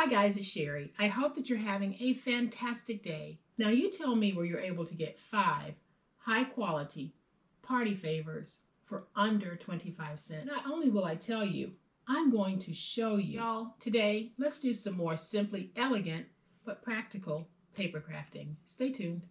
Hi guys, it's Sherry. I hope that you're having a fantastic day. Now you tell me where you're able to get 5 high quality party favors for under 25 cents. Not only will I tell you, I'm going to show you. Y'all, today let's do some more simply elegant but practical paper crafting. Stay tuned.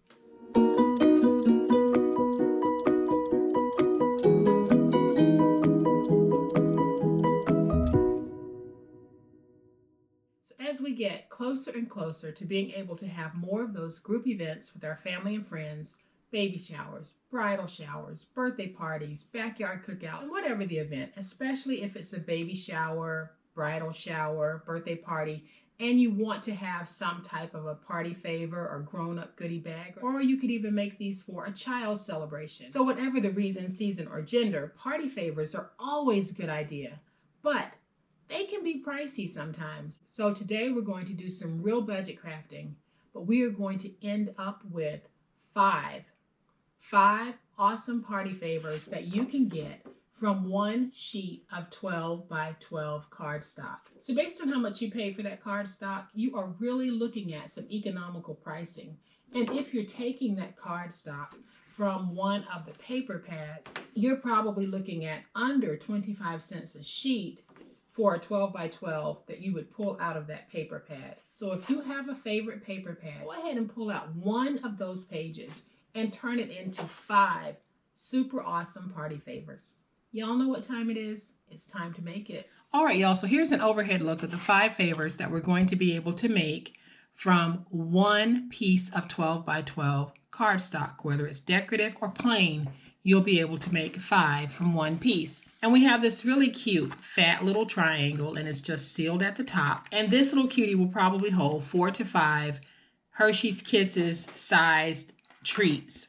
As we get closer and closer to being able to have more of those group events with our family and friends, baby showers, bridal showers, birthday parties, backyard cookouts, whatever the event, especially if it's a baby shower, bridal shower, birthday party, and you want to have some type of a party favor or grown-up goodie bag, or you could even make these for a child celebration. So whatever the reason, season, or gender, party favors are always a good idea, but they can be pricey sometimes. So today we're going to do some real budget crafting, but we are going to end up with five awesome party favors that you can get from one sheet of 12 by 12 cardstock. So based on how much you pay for that cardstock, you are really looking at some economical pricing. And if you're taking that cardstock from one of the paper pads, you're probably looking at under 25 cents a sheet for a 12 by 12 that you would pull out of that paper pad. So if you have a favorite paper pad, go ahead and pull out one of those pages and turn it into 5 super awesome party favors. Y'all know what time it is? It's time to make it. All right, y'all, so here's an overhead look of the 5 favors that we're going to be able to make from one piece of 12 by 12 cardstock. Whether it's decorative or plain, you'll be able to make 5 from one piece. And we have this really cute fat little triangle, and it's just sealed at the top. And this little cutie will probably hold 4 to 5 Hershey's Kisses sized treats.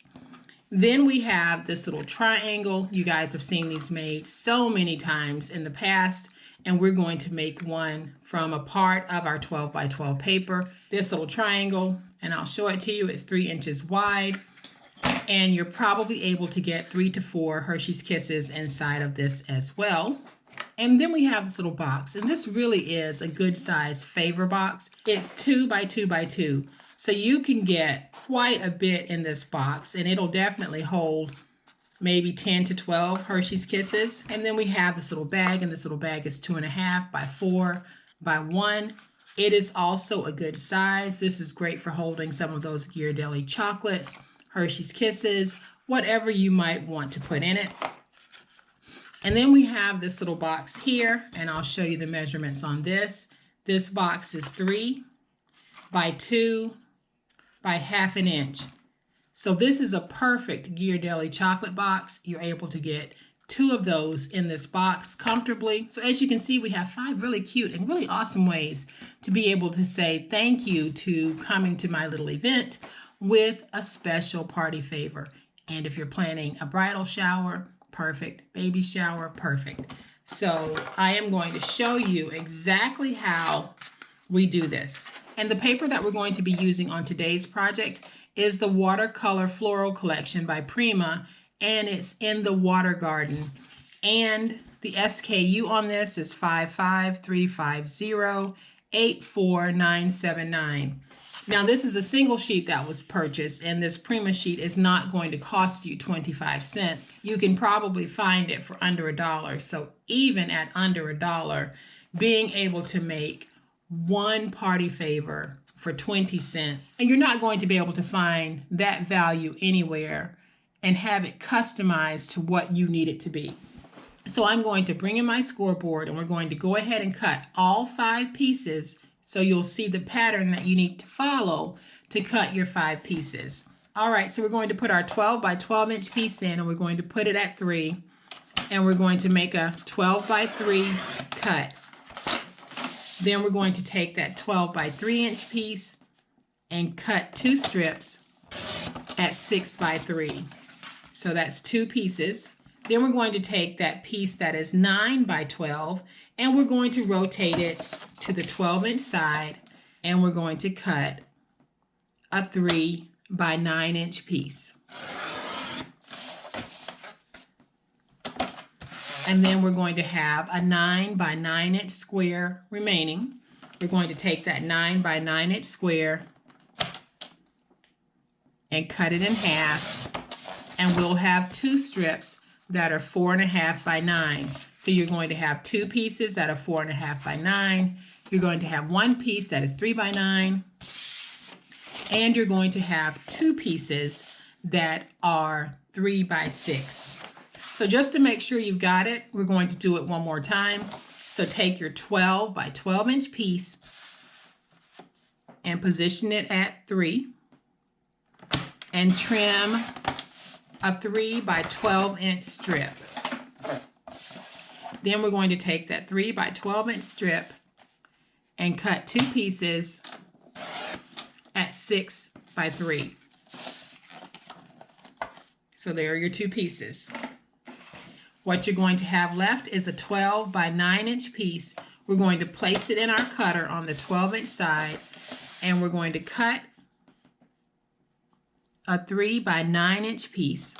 Then we have this little triangle. You guys have seen these made so many times in the past, and we're going to make one from a part of our 12 by 12 paper. This little triangle, and I'll show it to you, it's 3 inches wide. And you're probably able to get 3 to 4 Hershey's Kisses inside of this as well. And then we have this little box, and this really is a good size favor box. It's 2 by 2 by 2. So you can get quite a bit in this box, and it'll definitely hold maybe 10 to 12 Hershey's Kisses. And then we have this little bag, and this little bag is 2.5 by 4 by 1. It is also a good size. This is great for holding some of those Ghirardelli chocolates, Hershey's Kisses, whatever you might want to put in it. And then we have this little box here, and I'll show you the measurements on this. This box is 3 by 2 by 1/2 inch. So this is a perfect Ghirardelli chocolate box. You're able to get 2 of those in this box comfortably. So as you can see, we have 5 really cute and really awesome ways to be able to say thank you to coming to my little event with a special party favor. And if you're planning a bridal shower, perfect. Baby shower, perfect. So I am going to show you exactly how we do this. And the paper that we're going to be using on today's project is the Watercolor Floral Collection by Prima, and it's in the Water Garden. And the SKU on this is 55350-84979. Now this is a single sheet that was purchased, and this Prima sheet is not going to cost you 25 cents. You can probably find it for under $1. So even at under $1, being able to make one party favor for 20 cents, and you're not going to be able to find that value anywhere and have it customized to what you need it to be. So I'm going to bring in my scoreboard, and we're going to go ahead and cut all 5 pieces so you'll see the pattern that you need to follow to cut your 5 pieces. All right, so we're going to put our 12 by 12 inch piece in, and we're going to put it at 3, and we're going to make a 12 by 3 cut. Then we're going to take that 12 by 3 inch piece and cut 2 strips at 6 by 3. So that's 2 pieces. Then we're going to take that piece that is 9 by 12, and we're going to rotate it to the 12 inch side, and we're going to cut a 3 by 9 inch piece. And then we're going to have a 9 by 9 inch square remaining. we're going to take that 9 by 9 inch square and cut it in half, and we'll have 2 strips that are 4.5 by 9. So you're going to have 2 pieces that are 4.5 by 9. You're going to have 1 piece that is 3 by 9. And you're going to have 2 pieces that are 3 by 6. So just to make sure you've got it, we're going to do it one more time. So take your 12 by 12 inch piece and position it at 3 and trim a 3 by 12 inch strip. Then we're going to take that 3 by 12 inch strip and cut 2 pieces at 6 by 3. So there are your 2 pieces. What you're going to have left is a 12 by 9 inch piece. We're going to place it in our cutter on the 12 inch side, and we're going to cut a 3 by 9 inch piece.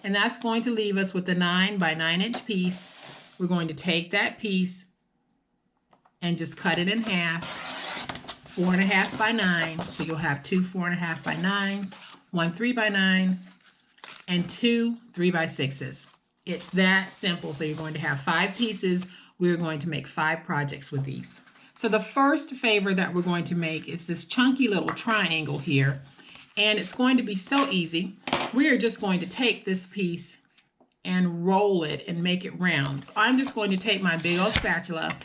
And that's going to leave us with the 9 by 9 inch piece. We're going to take that piece and just cut it in half, 4.5 by 9. So you'll have 2 4.5 by 9s, 1 3 by 9, and 2 3 by 6s. It's that simple. So you're going to have 5 pieces. We're going to make 5 projects with these. So the first favor that we're going to make is this chunky little triangle here. And it's going to be so easy. We are just going to take this piece and roll it and make it round. So I'm just going to take my big old spatula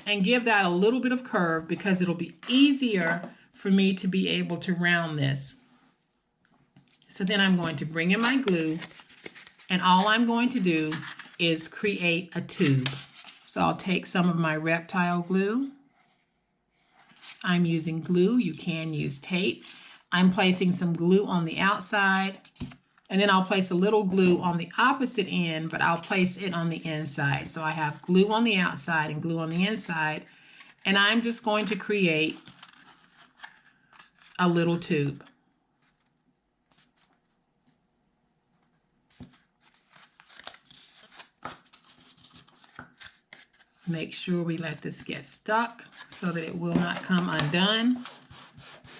and give that a little bit of curve because it'll be easier for me to be able to round this. So then I'm going to bring in my glue, and all I'm going to do is create a tube. So I'll take some of my Reptile glue. I'm using glue. You can use tape. I'm placing some glue on the outside, and then I'll place a little glue on the opposite end, but I'll place it on the inside. So I have glue on the outside and glue on the inside, and I'm just going to create a little tube. Make sure we let this get stuck so that it will not come undone.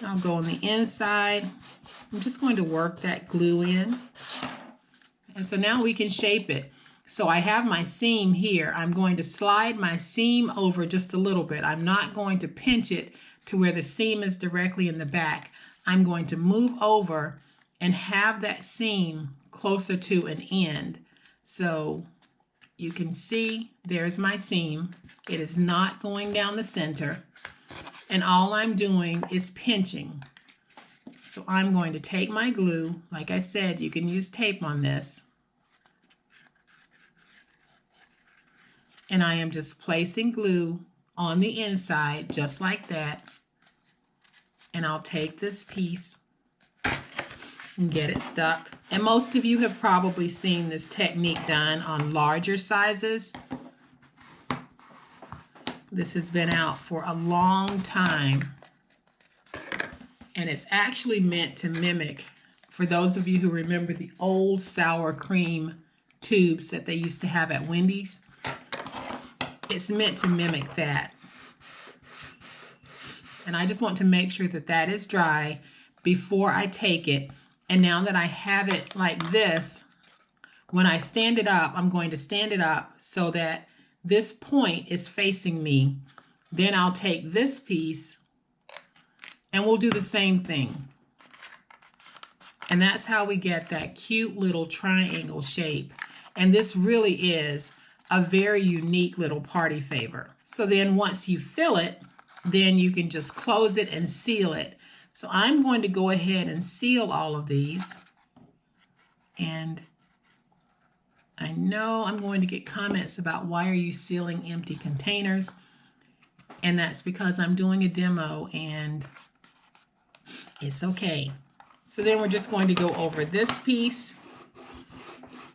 I'll go on the inside. I'm just going to work that glue in. And so now we can shape it. So I have my seam here. I'm going to slide my seam over just a little bit. I'm not going to pinch it to where the seam is directly in the back. I'm going to move over and have that seam closer to an end. So you can see there's my seam. It is not going down the center. And all I'm doing is pinching. So I'm going to take my glue. Like I said, you can use tape on this. And I am just placing glue on the inside, just like that. And I'll take this piece and get it stuck. And most of you have probably seen this technique done on larger sizes. This has been out for a long time. And it's actually meant to mimic, for those of you who remember the old sour cream tubes that they used to have at Wendy's, it's meant to mimic that. And I just want to make sure that that is dry before I take it. And now that I have it like this, when I stand it up, I'm going to stand it up so that this point is facing me. Then I'll take this piece and we'll do the same thing. And that's how we get that cute little triangle shape. And this really is a very unique little party favor. So then once you fill it, then you can just close it and seal it. So I'm going to go ahead and seal all of these. And I know I'm going to get comments about why are you sealing empty containers? And that's because I'm doing a demo and it's okay. So then we're just going to go over this piece,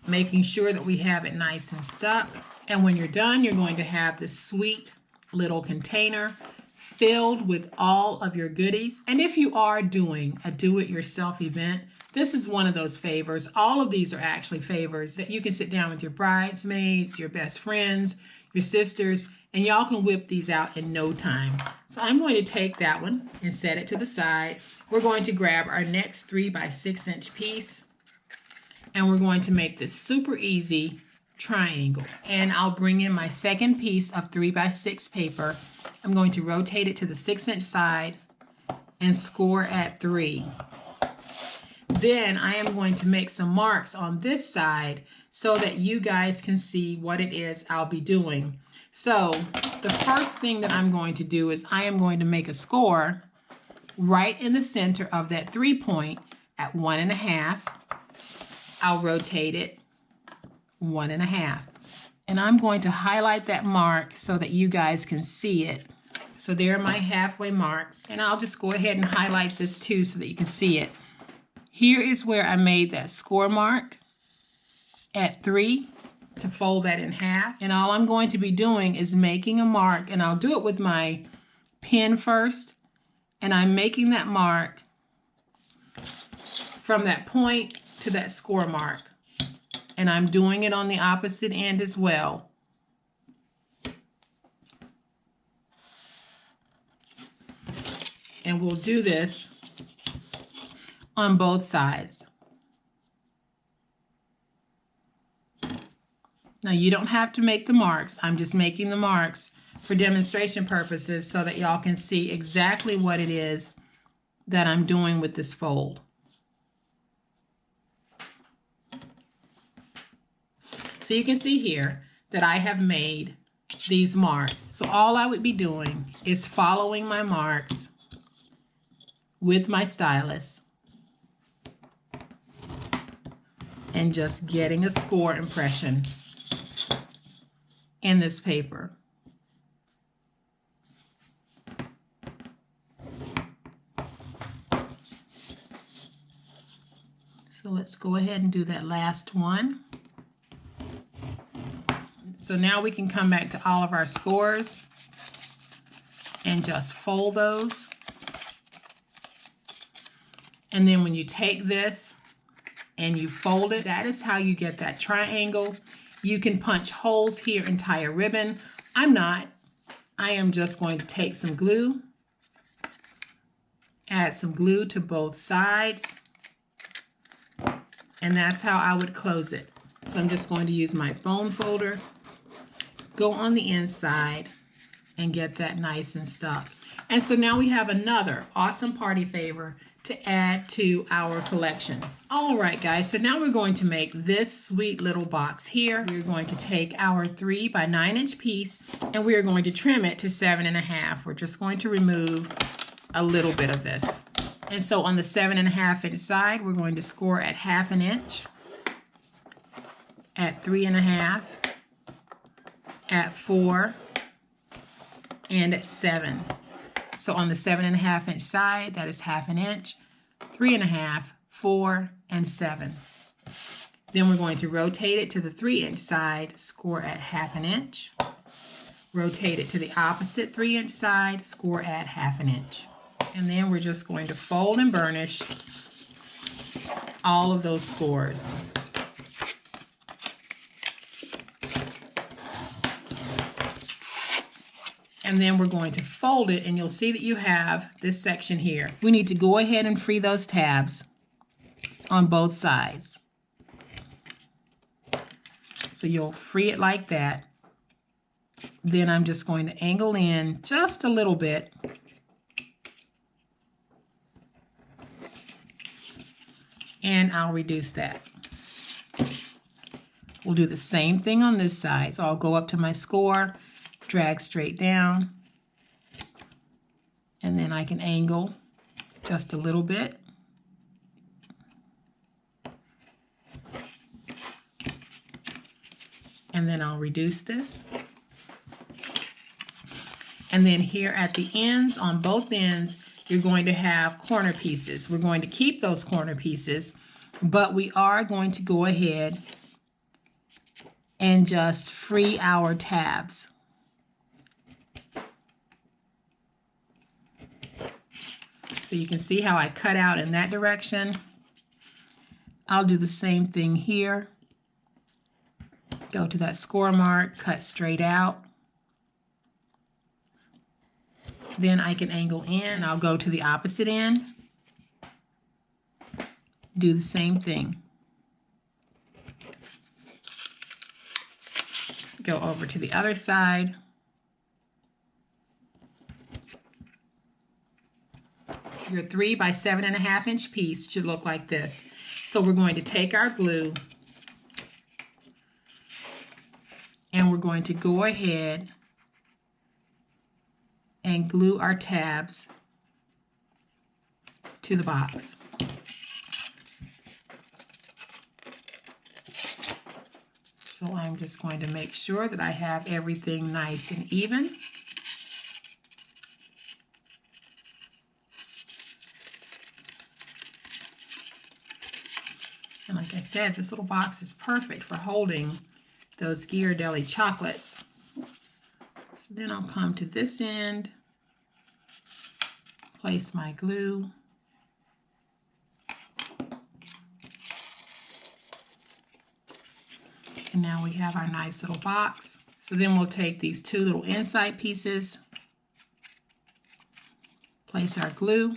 making sure that we have it nice and stuck. And when you're done, you're going to have this sweet little container filled with all of your goodies. And if you are doing a do-it-yourself event, This is one of those favors. All of these are actually favors that you can sit down with your bridesmaids, your best friends, your sisters, and y'all can whip these out in no time. So I'm going to take that one and set it to the side. We're going to grab our next 3 by 6 inch piece, and we're going to make this super easy triangle. And I'll bring in my second piece of 3 by 6 paper. I'm going to rotate it to the 6 inch side and score at 3. Then I am going to make some marks on this side so that you guys can see what it is I'll be doing. So the first thing that I'm going to do is I am going to make a score right in the center of that 3 point at 1.5. I'll rotate it 1.5. And I'm going to highlight that mark so that you guys can see it. So there are my halfway marks. And I'll just go ahead and highlight this too so that you can see it. Here is where I made that score mark at 3 to fold that in half. And all I'm going to be doing is making a mark, and I'll do it with my pen first. And I'm making that mark from that point to that score mark. And I'm doing it on the opposite end as well. And we'll do this on both sides. Now you don't have to make the marks. I'm just making the marks for demonstration purposes so that y'all can see exactly what it is that I'm doing with this fold. So you can see here that I have made these marks. So all I would be doing is following my marks with my stylus and just getting a score impression in this paper. So let's go ahead and do that last one. So now we can come back to all of our scores and just fold those. And then when you take this and you fold it, that is how you get that triangle. You can punch holes here and tie a ribbon. I'm not. I am just going to take some glue, add some glue to both sides, and that's how I would close it. So I'm just going to use my bone folder, go on the inside, and get that nice and stuck. And so now we have another awesome party favor to add to our collection. All right, guys, so now we're going to make this sweet little box here. We're going to take our 3 by 9 inch piece and we are going to trim it to 7.5. We're just going to remove a little bit of this. And so on the 7.5 inch side, we're going to score at 1/2 inch, at 3.5, at 4, and at 7. So on the 7.5 inch side, that is 1/2 inch, 3.5, 4, and 7. Then we're going to rotate it to the 3 inch side, score at 1/2 inch. Rotate it to the opposite 3 inch side, score at 1/2 inch. And then we're just going to fold and burnish all of those scores. And then we're going to fold it, and you'll see that you have this section here. We need to go ahead and free those tabs on both sides. So you'll free it like that. Then I'm just going to angle in just a little bit. And I'll reduce that. We'll do the same thing on this side. So I'll go up to my score, drag straight down, and then I can angle just a little bit. And then I'll reduce this. And then here at the ends, on both ends, you're going to have corner pieces. We're going to keep those corner pieces, but we are going to go ahead and just free our tabs. So you can see how I cut out in that direction I'll do the same thing here. Go to that score mark, cut straight out. Then I can angle in, and I'll go to the opposite end. Do the same thing. Go over to the other side. Your 3 by 7.5 inch piece should look like this. So we're going to take our glue and we're going to go ahead and glue our tabs to the box. So I'm just going to make sure that I have everything nice and even. And like I said, this little box is perfect for holding those Ghirardelli chocolates. So then I'll come to this end, place my glue, and now we have our nice little box. So then we'll take these 2 little inside pieces, place our glue,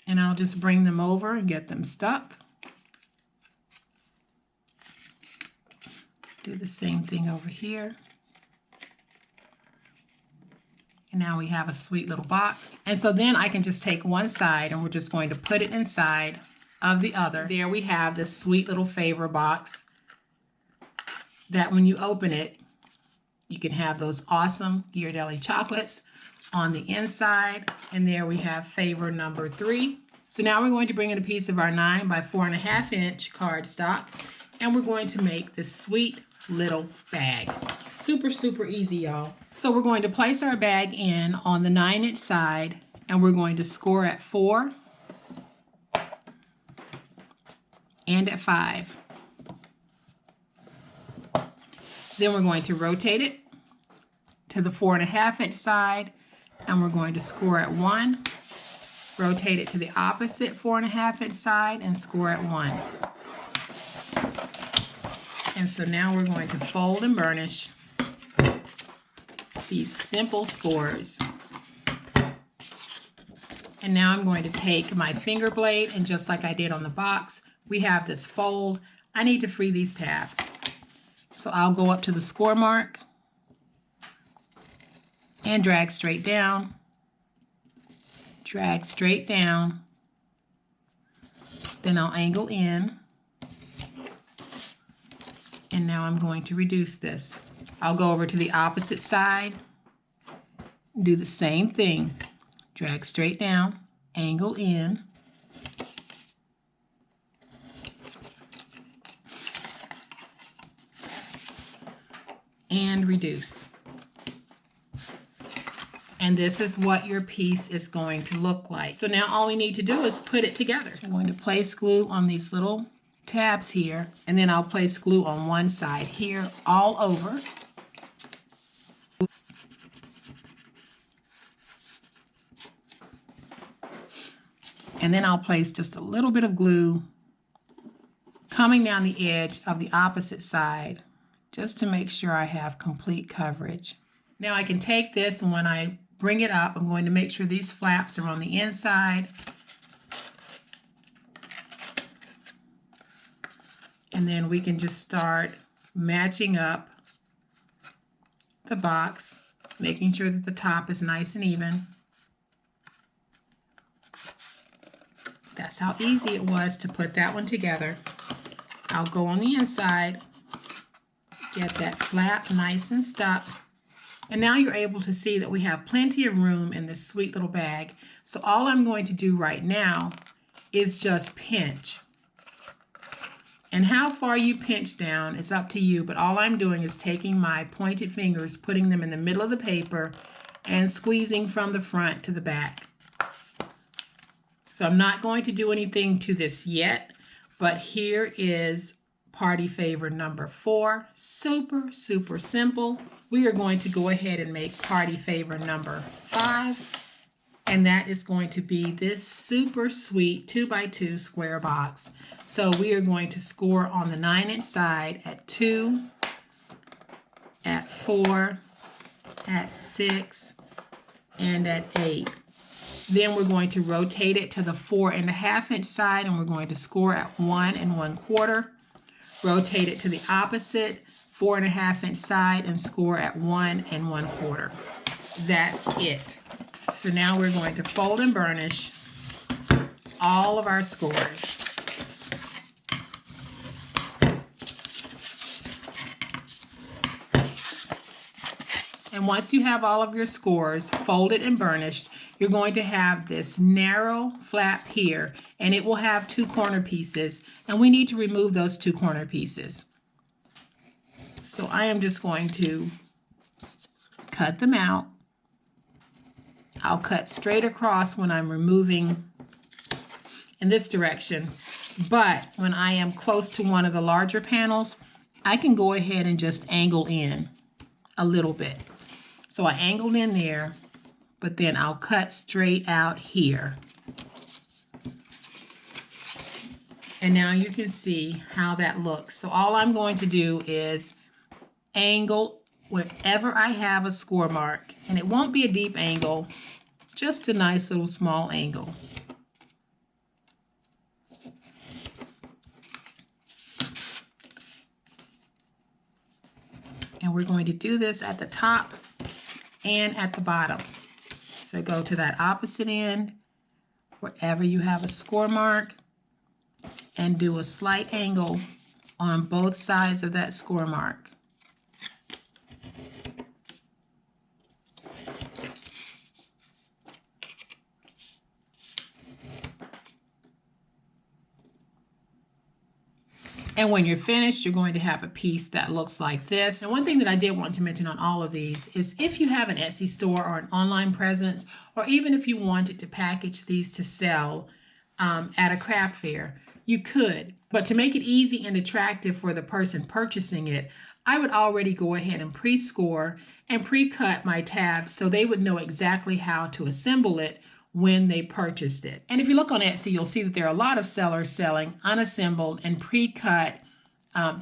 and I'll just bring them over and get them stuck. Do the same thing over here. And now we have a sweet little box. And so then I can just take one side and we're just going to put it inside of the other. There we have this sweet little favor box that when you open it, you can have those awesome Ghirardelli chocolates on the inside. And there we have favor number 3. So now we're going to bring in a piece of our 9 by 4.5 inch cardstock, and we're going to make this sweet little bag. Super, super easy, y'all. So we're going to place our bag in on the 9 inch side, and we're going to score at 4 and at 5. Then we're going to rotate it to the 4.5 inch side, and we're going to score at 1. Rotate it to the opposite 4.5 inch side and score at 1. And so now we're going to fold and burnish these simple scores. And now I'm going to take my finger blade, and just like I did on the box, we have this fold. I need to free these tabs. So I'll go up to the score mark and drag straight down. Drag straight down. Then I'll angle in. And now I'm going to reduce this. I'll go over to the opposite side, do the same thing. Drag straight down, angle in, and reduce. And this is what your piece is going to look like. So now all we need to do is put it together. So I'm going to place glue on these little tabs here, and then I'll place glue on one side here all over. And then I'll place just a little bit of glue coming down the edge of the opposite side just to make sure I have complete coverage. Now I can take this, and when I bring it up, I'm going to make sure these flaps are on the inside. And then we can just start matching up the box, making sure that the top is nice and even. That's how easy it was to put that one together. I'll go on the inside, get that flap nice and stuck. And now you're able to see that we have plenty of room in this sweet little bag. So all I'm going to do right now is just pinch. And how far you pinch down is up to you, but all I'm doing is taking my pointed fingers, putting them in the middle of the paper, and squeezing from the front to the back. So I'm not going to do anything to this yet, but here is party favor number 4. Super, super simple. We are going to go ahead and make party favor number 5. And that is going to be this super sweet 2x2 square box. So we are going to score on the 9-inch side at 2, at 4, at 6, and at 8. Then we're going to rotate it to the 4.5-inch side, and we're going to score at 1 1/4. Rotate it to the opposite 4.5-inch side and score at 1 1/4. That's it. So now we're going to fold and burnish all of our scores. And once you have all of your scores folded and burnished, you're going to have this narrow flap here, and it will have 2 corner pieces, and we need to remove those 2 corner pieces. So I am just going to cut them out. I'll cut straight across when I'm removing in this direction, but when I am close to one of the larger panels, I can go ahead and just angle in a little bit. So I angled in there, but then I'll cut straight out here. And now you can see how that looks. So all I'm going to do is angle wherever I have a score mark, and it won't be a deep angle, just a nice little small angle. And we're going to do this at the top and at the bottom. So go to that opposite end, wherever you have a score mark, and do a slight angle on both sides of that score mark. And when you're finished, you're going to have a piece that looks like this. And one thing that I did want to mention on all of these is if you have an Etsy store or an online presence, or even if you wanted to package these to sell at a craft fair, you could. But to make it easy and attractive for the person purchasing it, I would already go ahead and pre-score and pre-cut my tabs so they would know exactly how to assemble it when they purchased it. And if you look on Etsy, you'll see that there are a lot of sellers selling unassembled and pre-cut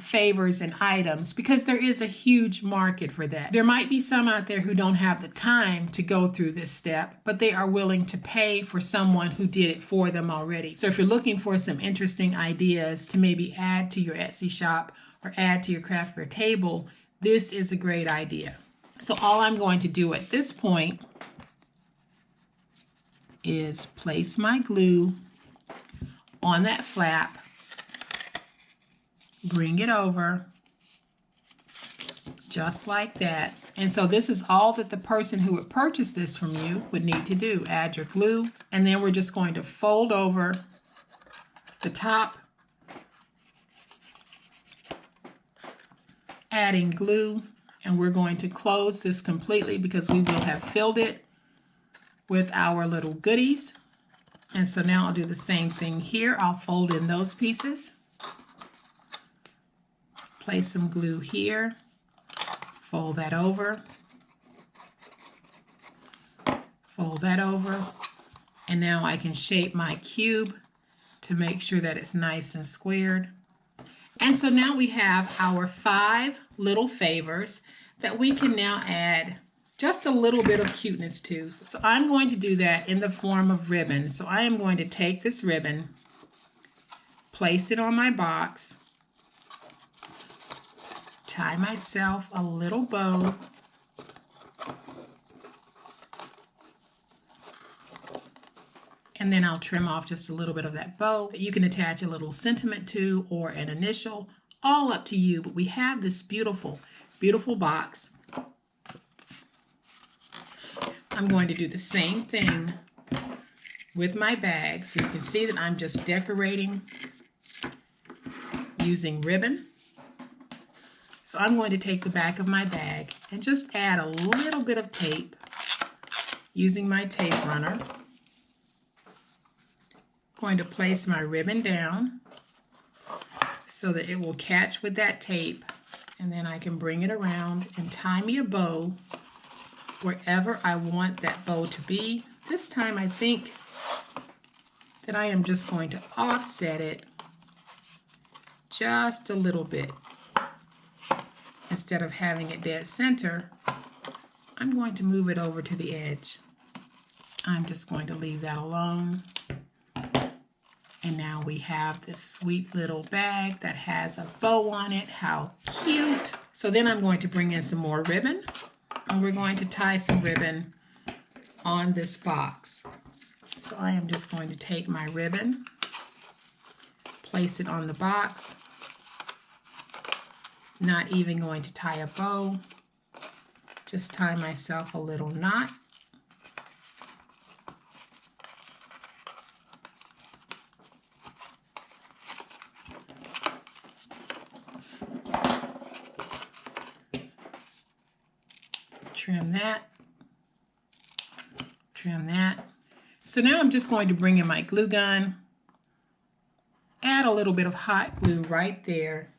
favors and items because there is a huge market for that. There might be some out there who don't have the time to go through this step, but they are willing to pay for someone who did it for them already. So if you're looking for some interesting ideas to maybe add to your Etsy shop or add to your craft fair table, this is a great idea. So all I'm going to do at this point is place my glue on that flap, bring it over just like that. And so this is all that the person who would purchase this from you would need to do. Add your glue, and then we're just going to fold over the top, adding glue, and we're going to close this completely because we will have filled it with our little goodies. And so now I'll do the same thing here. I'll fold in those pieces, place some glue here, fold that over, fold that over, and now I can shape my cube to make sure that it's nice and squared. And so now we have our 5 little favors that we can now add just a little bit of cuteness to. So I'm going to do that in the form of ribbon. So I am going to take this ribbon, place it on my box, tie myself a little bow, and then I'll trim off just a little bit of that bow that you can attach a little sentiment to or an initial, all up to you. But we have this beautiful, beautiful box. I'm going to do the same thing with my bag. So you can see that I'm just decorating using ribbon. So I'm going to take the back of my bag and just add a little bit of tape using my tape runner. I'm going to place my ribbon down so that it will catch with that tape, and then I can bring it around and tie me a bow wherever I want that bow to be. This time I think that I am just going to offset it just a little bit. Instead of having it dead center, I'm going to move it over to the edge. I'm just going to leave that alone. And now we have this sweet little bag that has a bow on it. How cute. So then I'm going to bring in some more ribbon, and we're going to tie some ribbon on this box. So I am just going to take my ribbon, place it on the box, not even going to tie a bow, just tie myself a little knot. Trim that, trim that. So now I'm just going to bring in my glue gun, add a little bit of hot glue right there,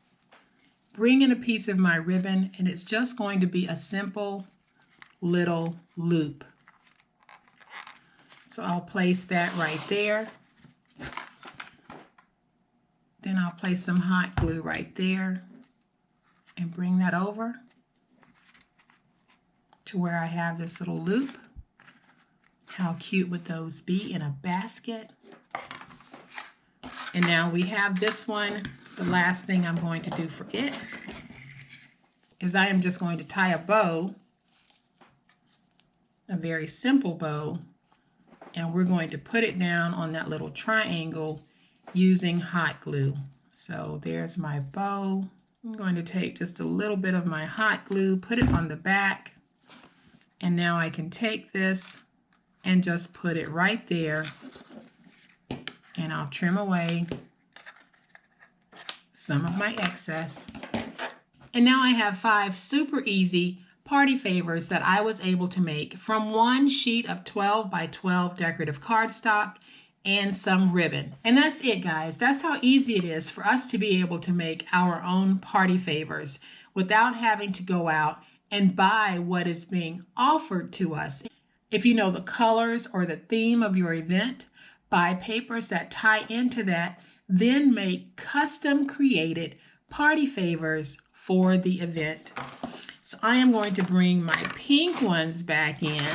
bring in a piece of my ribbon, and it's just going to be a simple little loop. So I'll place that right there. Then I'll place some hot glue right there and bring that over to where I have this little loop. How cute would those be in a basket? And now we have this one. The last thing I'm going to do for it is I am just going to tie a bow, a very simple bow, and we're going to put it down on that little triangle using hot glue. So there's my bow. I'm going to take just a little bit of my hot glue, put it on the back, and now I can take this and just put it right there, and I'll trim away some of my excess. And now I have 5 super easy party favors that I was able to make from one sheet of 12 by 12 decorative cardstock and some ribbon. And that's it, guys. That's how easy it is for us to be able to make our own party favors without having to go out and buy what is being offered to us. If you know the colors or the theme of your event, buy papers that tie into that, then make custom created party favors for the event. So I am going to bring my pink ones back in,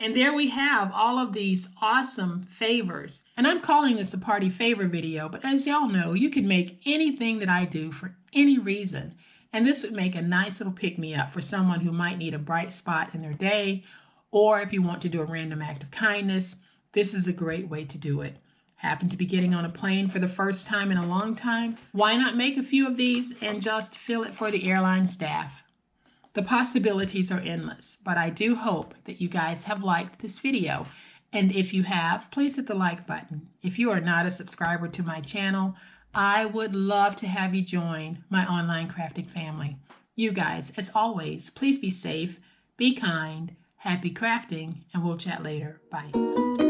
and there we have all of these awesome favors. And I'm calling this a party favor video, but as y'all know, you can make anything that I do for any reason. And this would make a nice little pick-me-up for someone who might need a bright spot in their day, or if you want to do a random act of kindness, this is a great way to do it. Happen to be getting on a plane for the first time in a long time? Why not make a few of these and just fill it for the airline staff? The possibilities are endless, but I do hope that you guys have liked this video. And if you have, please hit the like button. If you are not a subscriber to my channel, I would love to have you join my online crafting family. You guys, as always, please be safe, be kind, happy crafting, and we'll chat later. Bye.